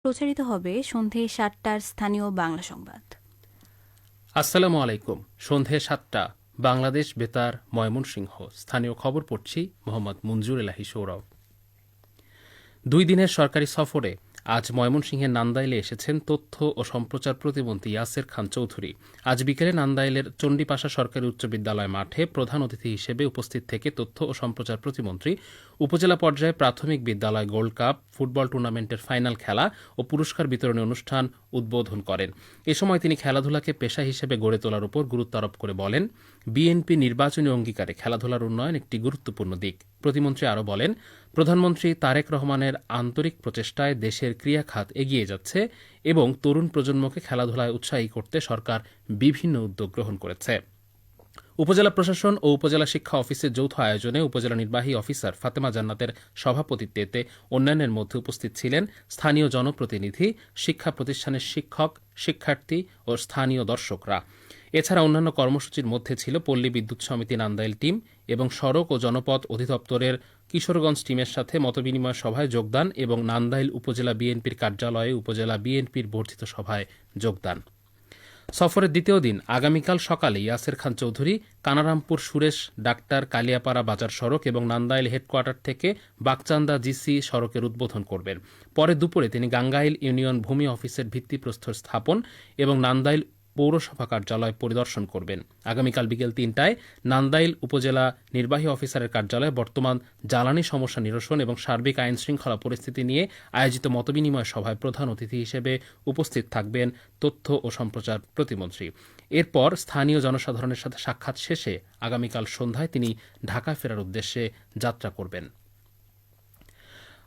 প্রচারিত হবে সন্ধে ৭টার স্থানীয় বাংলা সংবাদ। আসসালামু আলাইকুম। সন্ধে ৭টা বাংলাদেশ বেতার ময়মনসিংহ স্থানীয় খবর পড়ছি মোহাম্মদ মঞ্জুর এলাহি সৌরভ। ২ দিনের সরকারি সফরে আজ ময়মনসিংহের নান্দাইলে এসেছেন তথ্য ও সম্প্রচার প্রতিমন্ত্রী ইয়াসের খান চৌধুরী। আজ বিকেলে নান্দাইলের চণ্ডীপাশা সরকারি উচ্চ বিদ্যালয় মাঠে প্রধান অতিথি হিসেবে উপস্থিত থেকে তথ্য ও সম্প্রচার প্রতিমন্ত্রী উপজেলা পর্যায়ে প্রাথমিক বিদ্যালয় গোল্ড কাপ ফুটবল টুর্নামেন্টের ফাইনাল খেলা ও পুরস্কার বিতরণী অনুষ্ঠান উদ্বোধন করেন। এ সময় তিনি খেলাধুলাকে পেশা হিসেবে গড়ে তোলার উপর গুরুত্ব আরোপ করে বলেন, বিএনপি নির্বাচনী অঙ্গীকারে খেলাধুলার উন্নয়ন একটি গুরুত্বপূর্ণ দিক। প্রতিমন্ত্রী আরও বলেন, প্রধানমন্ত্রী তারেক রহমানের আন্তরিক প্রচেষ্টায় দেশের ক্রীড়া খাত এগিয়ে যাচ্ছে এবং তরুণ প্রজন্মকে খেলাধুলায় উৎসাহী করতে সরকার বিভিন্ন উদ্যোগ গ্রহণ করেছে। উপজেলা প্রশাসন ও উপজেলা শিক্ষা অফিসের যৌথ আয়োজনে উপজেলা নির্বাহী অফিসার ফাতেমা জান্নাতের সভাপতিত্বে অন্যান্যের মধ্যে উপস্থিত ছিলেন স্থানীয় জনপ্রতিনিধি, শিক্ষা প্রতিষ্ঠানের শিক্ষক, শিক্ষার্থী ও স্থানীয় দর্শকরা। এছাড়া অন্যান্য কর্মসূচির মধ্যে ছিল পল্লী বিদ্যুৎ সমিতি নান্দাইল টিম এবং সড়ক ও জনপথ অধিদপ্তরের কিশোরগঞ্জ টিমের সাথে মতবিনিময় সভায় যোগদান এবং নান্দাইল উপজেলা বিএনপির কার্যালয়ে উপজেলা বিএনপির বর্ধিত সভায় যোগদান। সফরের দ্বিতীয় দিন আগামীকাল সকালে ইয়াসের খান চৌধুরী কানারামপুর সুরেশ ডাক্তার কালিয়াপাড়া বাজার সড়ক এবং নান্দাইল হেডকোয়ার্টার থেকে বাগচান্দা জিসি সড়কের উদ্বোধন করবেন। পরে দুপুরে তিনি গাঙ্গাইল ইউনিয়ন ভূমি অফিসের ভিত্তিপ্রস্তর স্থাপন এবং নান্দাইল পৌরসভা কার্যালয় পরিদর্শন করবেন। আগামীকাল বিকেল ৩টায় নান্দাইল উপজেলা নির্বাহী অফিসারের কার্যালয়ে বর্তমান জ্বালানি সমস্যা নিরসন এবং সার্বিক আইন শৃঙ্খলা পরিস্থিতি নিয়ে আয়োজিত মতবিনিময় সভায় প্রধান অতিথি হিসেবে উপস্থিত থাকবেন তথ্য ও সম্প্রচার প্রতিমন্ত্রী। এরপর স্থানীয় জনসাধারণের সাথে সাক্ষাৎ শেষে আগামীকাল সন্ধ্যায় তিনি ঢাকা ফেরার উদ্দেশ্যে যাত্রা করবেন।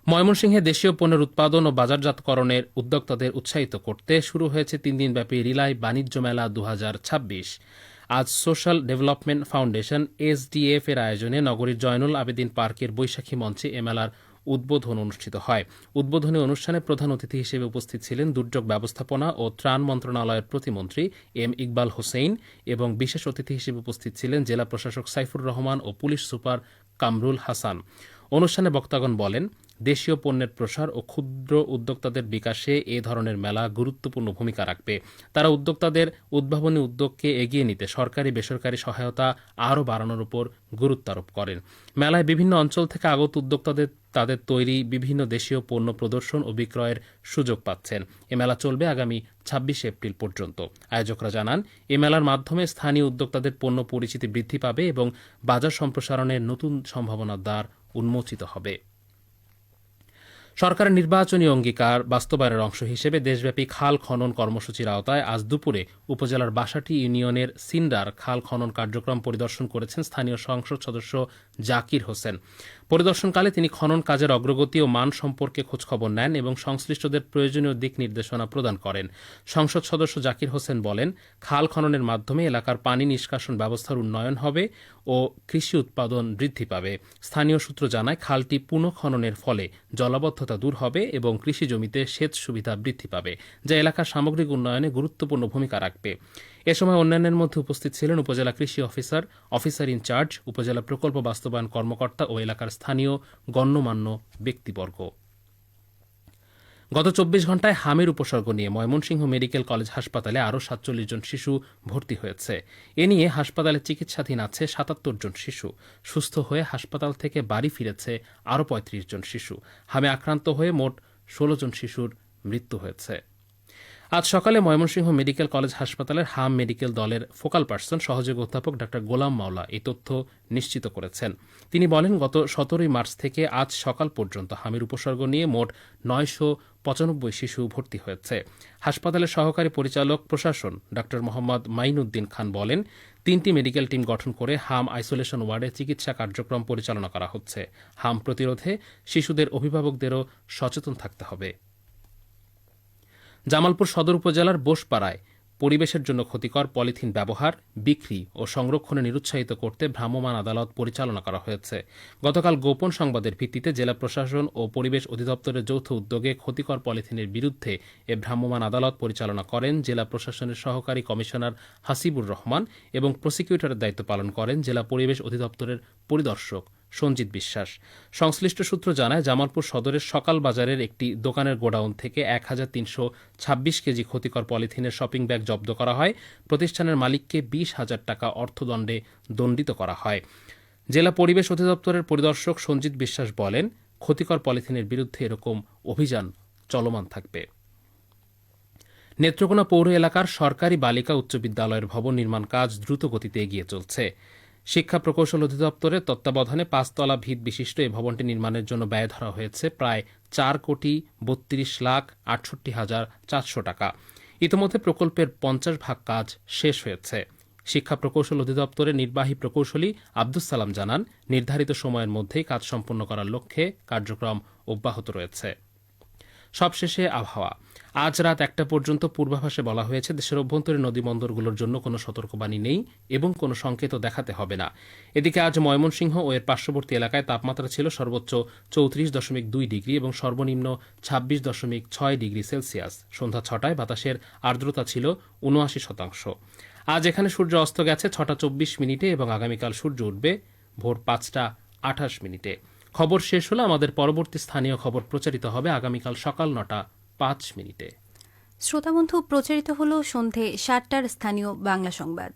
ময়মনসিংহে দেশীয় পণ্যের উৎপাদন ও বাজারজাতকরণের উদ্যোক্তাদের উৎসাহিত করতে শুরু হয়েছে ৩ দিনব্যাপী রিলাই বাণিজ্য মেলা ২০২৬। আজ সোশ্যাল ডেভেলপমেন্ট ফাউন্ডেশন এসডিএফ এর আয়োজনে নগরীর জয়নুল আবেদিন পার্কের বৈশাখী মঞ্চে এ মেলার উদ্বোধন অনুষ্ঠিত হয়। উদ্বোধনী অনুষ্ঠানে প্রধান অতিথি হিসেবে উপস্থিত ছিলেন দুর্যোগ ব্যবস্থাপনা ও ত্রাণ মন্ত্রণালয়ের প্রতিমন্ত্রী এম ইকবাল হোসেইন এবং বিশেষ অতিথি হিসেবে উপস্থিত ছিলেন জেলা প্রশাসক সাইফুর রহমান ও পুলিশ সুপার কামরুল হাসান। অনুষ্ঠানে বক্তাগণ বলেন, দেশীয় পণ্যের প্রসার ও ক্ষুদ্র উদ্যোক্তাদের বিকাশে এ ধরনের মেলা গুরুত্বপূর্ণ ভূমিকা রাখবে। তারা উদ্যোক্তাদের উদ্ভাবনী উদ্যোগকে এগিয়ে নিতে সরকারি বেসরকারি সহায়তা আরও বাড়ানোর উপর গুরুত্ব আরোপ করেন। মেলায় বিভিন্ন অঞ্চল থেকে আগত উদ্যোক্তাদের তাদের তৈরি বিভিন্ন দেশীয় পণ্য প্রদর্শন ও বিক্রয়ের সুযোগ পাচ্ছেন। এ মেলা চলবে আগামী ২৬ এপ্রিল পর্যন্ত। আয়োজকরা জানান, এ মেলার মাধ্যমে স্থানীয় উদ্যোক্তাদের পণ্য পরিচিতি বৃদ্ধি পাবে এবং বাজার সম্প্রসারণের নতুন সম্ভাবনার দ্বার উন্মোচিত হবে। সরকারের নির্বাচনী অঙ্গীকার বাস্তবায়নের অংশ হিসেবে দেশব্যাপী খাল খনন কর্মসূচির আওতায় আজ দুপুরে উপজেলার বাসাটি ইউনিয়নের সিন্ডার খাল খনন কার্যক্রম পরিদর্শন করেছেন স্থানীয় সংসদ সদস্য জাকির হোসেন। পরিদর্শনকালে তিনি খনন কাজের অগ্রগতি ও মান সম্পর্কে খোঁজখবর নেন এবং সংশ্লিষ্টদের প্রয়োজনীয় দিক নির্দেশনা প্রদান করেন। সংসদ সদস্য জাকির হোসেন বলেন, খাল খননের মাধ্যমে এলাকার পানি নিষ্কাশন ব্যবস্থার উন্নয়ন হবে ও কৃষি উৎপাদন বৃদ্ধি পাবে। স্থানীয় সূত্র জানায়, খালটি পুনঃখননের ফলে জলাবদ্ধতা দূর হবে এবং কৃষি জমিতে সেচ সুবিধা বৃদ্ধি পাবে, যা এলাকার সামগ্রিক উন্নয়নে গুরুত্বপূর্ণ ভূমিকা রাখবে। এ সময় অন্যান্যের মধ্যে উপস্থিত ছিলেন উপজেলা কৃষি অফিসার, অফিসার ইনচার্জ, উপজেলা প্রকল্প বাস্তবায়ন কর্মকর্তা ও এলাকার স্থানীয় গণ্যমান্য ব্যক্তিবর্গ। গত ২৪ ঘণ্টায় হামের উপসর্গ নিয়ে ময়মনসিংহ মেডিকেল কলেজ হাসপাতালে আরও ৪৭ জন শিশু ভর্তি হয়েছে। এ নিয়ে হাসপাতালে চিকিৎসাধীন আছে ৭৭ জন শিশু। সুস্থ হয়ে হাসপাতাল থেকে বাড়ি ফিরেছে আরও ৩৫ জন শিশু। হামে আক্রান্ত হয়ে মোট ১৬ জন শিশুর মৃত্যু হয়েছে। আজ সকালে ময়মনসিংহ মেডিকেল কলেজ হাসপাতালের হাম মেডিকেল দলের ফোকাল পার্সন সহযোগী অধ্যাপক ডা গোলাম মাওলা এই তথ্য নিশ্চিত করেছেন। তিনি বলেন, গত ১৭ মার্চ থেকে আজ সকাল পর্যন্ত হামের উপসর্গ নিয়ে মোট ৯৯৫ শিশু ভর্তি হয়েছে। হাসপাতালের সহকারী পরিচালক প্রশাসন ডা মোহাম্মদ মাইনুদ্দিন খান বলেন, ৩টি মেডিকেল টিম গঠন করে হাম আইসোলেশন ওয়ার্ডে চিকিৎসা কার্যক্রম পরিচালনা করা হচ্ছে। হাম প্রতিরোধে শিশুদের অভিভাবকদেরও সচেতন থাকতে হবে। জামালপুর সদর উপজেলার বোসপাড়ায় পরিবেশের জন্য ক্ষতিকর পলিথিন ব্যবহার, বিক্রি ও সংরক্ষণে নিরুৎসাহিত করতে ভ্রাম্যমাণ আদালত পরিচালনা করা হয়েছে। গতকাল গোপন সংবাদের ভিত্তিতে জেলা প্রশাসন ও পরিবেশ অধিদপ্তরের যৌথ উদ্যোগে ক্ষতিকর পলিথিনের বিরুদ্ধে এ ভ্রাম্যমাণ আদালত পরিচালনা করেন জেলা প্রশাসনের সহকারী কমিশনার হাসিবুর রহমান এবং প্রসিকিউটরের দায়িত্ব পালন করেন জেলা পরিবেশ অধিদপ্তরের পরিদর্শক সঞ্জিত বিশ্বাস। সংশ্লিষ্ট সূত্র জানায়, জামালপুর সদরের সকাল বাজারের একটি দোকানের গোডাউন থেকে 1,326 কেজি ক্ষতিকর পলিথিনের শপিং ব্যাগ জব্দ করা হয়। প্রতিষ্ঠানের মালিককে 20,000 টাকা অর্থদণ্ডে দণ্ডিত করা হয়। জেলা পরিবেশ অধিদপ্তরের পরিদর্শক সঞ্জিত বিশ্বাস বলেন, ক্ষতিকর পলিথিনের বিরুদ্ধে এরকম অভিযান চলমান থাকবে। নেত্রকোনা পৌর এলাকার সরকারি বালিকা উচ্চ বিদ্যালয়ের ভবন নির্মাণ কাজ দ্রুত গতিতে এগিয়ে চলছে। শিক্ষা প্রকৌশল অধিদপ্তরের তত্ত্বাবধানে 5 তলা ভিত বিশিষ্ট এই ভবনটি নির্মাণের জন্য ব্যয় ধরা হয়েছে প্রায় 4,32,68,400 টাকা। ইতিমধ্যে প্রকল্পের 50% কাজ শেষ হয়েছে। শিক্ষা প্রকৌশল অধিদপ্তরের নির্বাহী প্রকৌশলী আব্দুস সালাম জানান, নির্ধারিত সময়ের মধ্যেই কাজ সম্পন্ন করার লক্ষ্যে কার্যক্রম অব্যাহত রয়েছে। সবশেষে আবহাওয়া। আজ রাত 1টা পর্যন্ত পূর্বাভাসে বলা হয়েছে, দেশের অভ্যন্তরীণ নদীবন্দরগুলোর জন্য কোনো সতর্কবাণী নেই এবং কোনো সংকেতও দেখাতে হবে না। এদিকে আজ ময়মনসিংহ ও এর পার্শ্ববর্তী এলাকায় তাপমাত্রা ছিল সর্বোচ্চ 34.2 ডিগ্রি এবং সর্বনিম্ন 26.6 ডিগ্রি সেলসিয়াস। সন্ধ্যা 6টায় বাতাসের আর্দ্রতা ছিল 79%। আজ এখানে সূর্য অস্ত গেছে 6টা 24 মিনিটে এবং আগামীকাল সূর্য উঠবে ভোর 5টা 28 মিনিটে। খবর শেষ হলে আমাদের পরবর্তী স্থানীয় খবর প্রচারিত হবে আগামীকাল সকাল 9টা 5 মিনিটে। শ্রোতাবন্ধু, প্রচারিত হল সন্ধে 7টার স্থানীয় বাংলা সংবাদ।